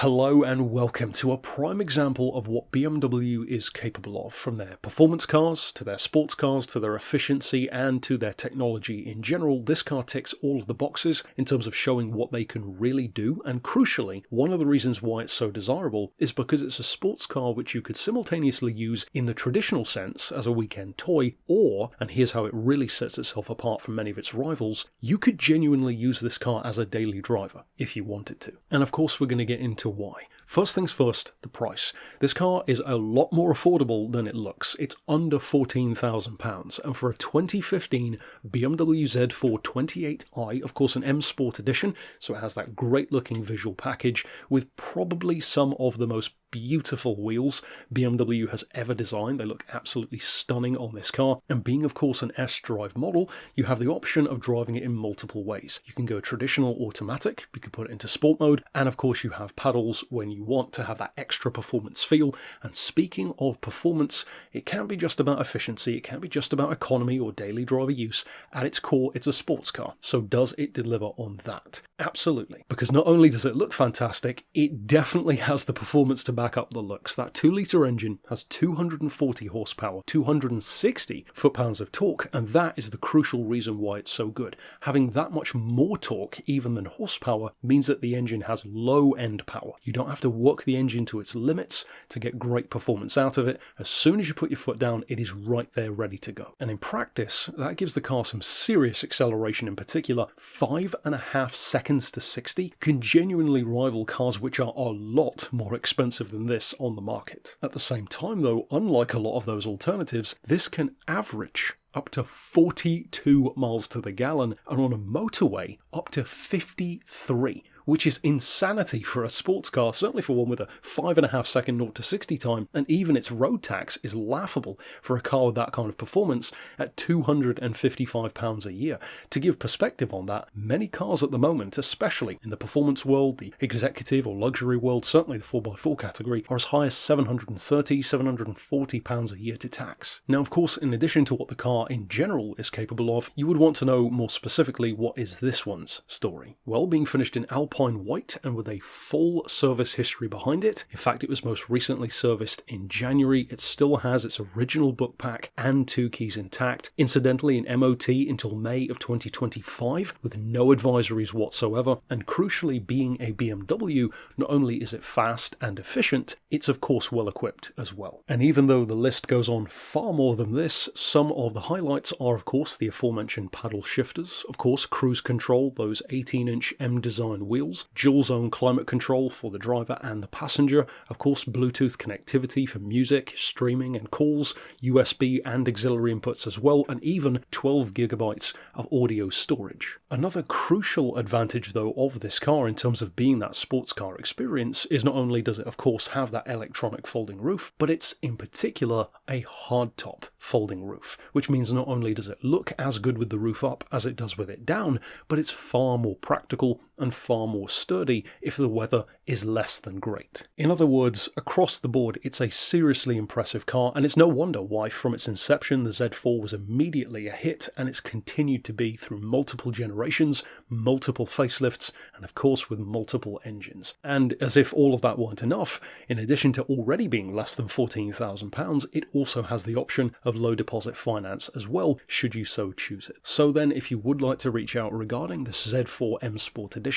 Hello and welcome to a prime example of what BMW is capable of, from their performance cars, to their sports cars, to their efficiency, and to their technology in general. This car ticks all of the boxes in terms of showing what they can really do, and crucially, one of the reasons why it's so desirable is because it's a sports car which you could simultaneously use in the traditional sense as a weekend toy, or, and here's how it really sets itself apart from many of its rivals, you could genuinely use this car as a daily driver if you wanted to. And of course we're going to get into why. First things first, the price. This car is a lot more affordable than it looks. It's under £14,000, and for a 2015 BMW Z4 28i, of course an M Sport edition, so it has that great looking visual package with probably some of the most beautiful wheels BMW has ever designed. They look absolutely stunning on this car, and being of course an sDrive model, you have the option of driving it in multiple ways. You can go traditional automatic, you can put it into sport mode, and of course you have paddles when you want to have that extra performance feel. And speaking of performance, it can't be just about efficiency, it can't be just about economy or daily driver use. At its core, it's a sports car, so does it deliver on that? Absolutely, because not only does it look fantastic, it definitely has the performance to back up the looks. That 2-litre engine has 240 horsepower, 260 foot-pounds of torque, and that is the crucial reason why it's so good. Having that much more torque even than horsepower means that the engine has low-end power. You don't have to work the engine to its limits to get great performance out of it. As soon as you put your foot down, it is right there ready to go. And in practice, that gives the car some serious acceleration. In particular, 5.5 seconds to 60 can genuinely rival cars which are a lot more expensive than this on the market. At the same time though, unlike a lot of those alternatives, this can average up to 42 miles to the gallon, and on a motorway up to 53, which is insanity for a sports car, certainly for one with a 5.5 second 0 to 60 time, and even its road tax is laughable for a car with that kind of performance at £255 a year. To give perspective on that, many cars at the moment, especially in the performance world, the executive or luxury world, certainly the 4x4 category, are as high as £730, £740 a year to tax. Now of course, in addition to what the car in general is capable of, you would want to know more specifically what is this one's story. Well, being finished in Alpine white and with a full service history behind it. In fact, it was most recently serviced in January. It still has its original book pack and 2 keys intact. Incidentally, an MOT until May of 2025 with no advisories whatsoever. And crucially, being a BMW, not only is it fast and efficient, it's of course well equipped as well. And even though the list goes on far more than this, some of the highlights are of course the aforementioned paddle shifters, of course cruise control, those 18-inch M design wheels, dual zone climate control for the driver and the passenger, of course Bluetooth connectivity for music, streaming and calls, USB and auxiliary inputs as well, and even 12 gigabytes of audio storage. Another crucial advantage though of this car in terms of being that sports car experience is not only does it of course have that electronic folding roof, but it's in particular a hardtop folding roof, which means not only does it look as good with the roof up as it does with it down, but it's far more practical and far more sturdy if the weather is less than great. In other words, across the board, it's a seriously impressive car, and it's no wonder why from its inception the Z4 was immediately a hit, and it's continued to be through multiple generations, multiple facelifts, and of course with multiple engines. And as if all of that weren't enough, in addition to already being less than £14,000, it also has the option of low deposit finance as well, should you so choose it. So then, if you would like to reach out regarding this Z4 M Sport Edition,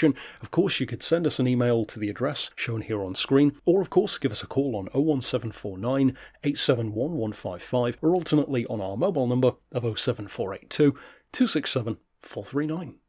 of course you could send us an email to the address shown here on screen, or of course give us a call on 01749 871 155, or alternately on our mobile number of 07482 267 439.